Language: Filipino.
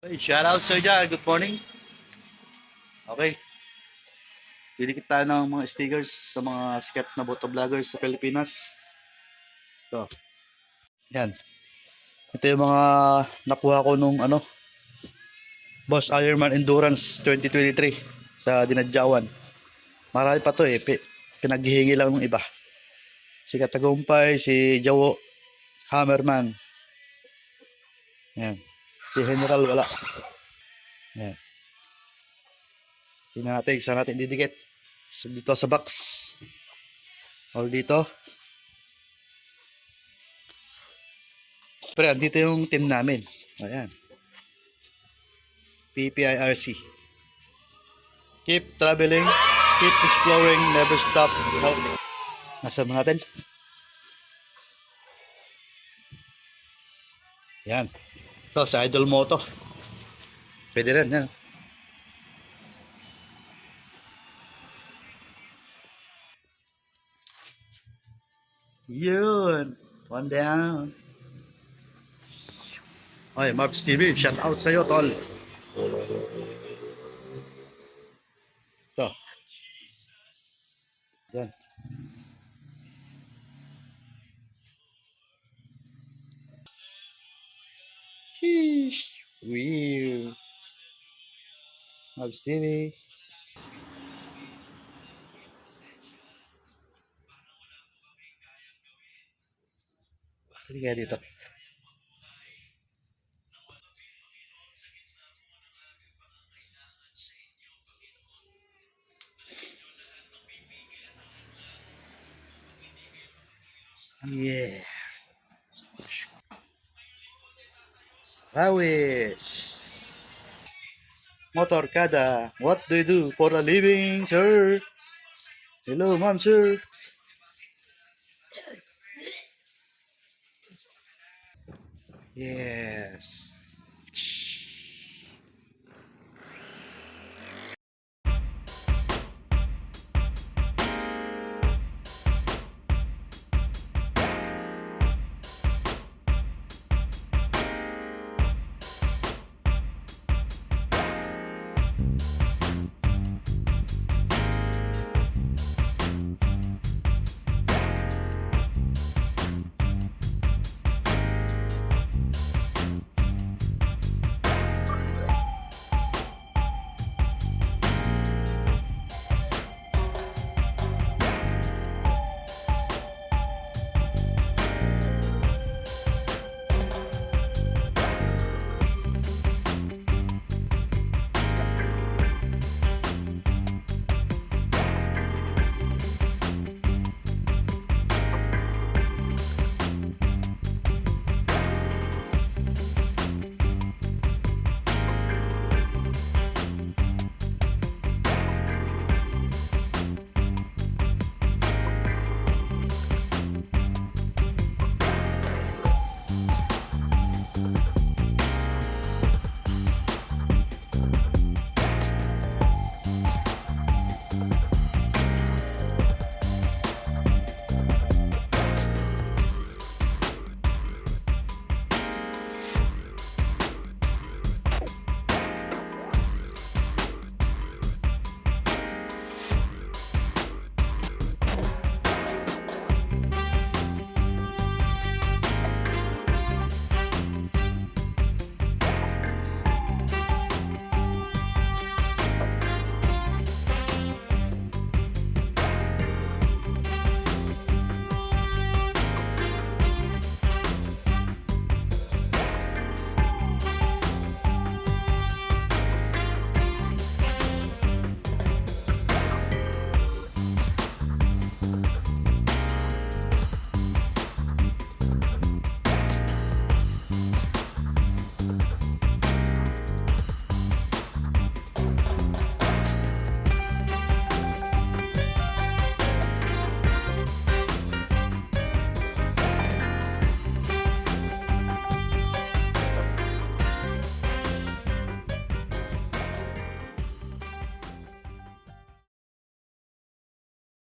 Hey, shout out sa dyan. Good morning. Okay. Didikit tayo ng mga stickers sa mga sikat na motovloggers sa Pilipinas. Ito. Yan. Ito yung mga nakuha ko nung Boss Ironman Endurance 2023 sa Dinadjawan. Marami pa to pinaghihingi lang ng iba. Si Katagumpay, si Jawo, Hammerman. Yan. Si General wala. Yan. Tingnan natin, saan natin didikit. So, dito sa box. Or dito. Pero dito yung team namin. Ayan. PPIRC. Keep traveling, keep exploring, never stop helping. Nasaan mo natin? Yan. Ito sa Idol Moto. Pwede rin yan. Yun. One down. Oy, Marbs TV, shout out sa'yo, tol. Ito. Yan. Sheesh. Weird. Marbs TV. Pwede kaya dito. Yeah. Awis. Motorkada. What do you do for a living, sir? Hello, ma'am, sir. Yes.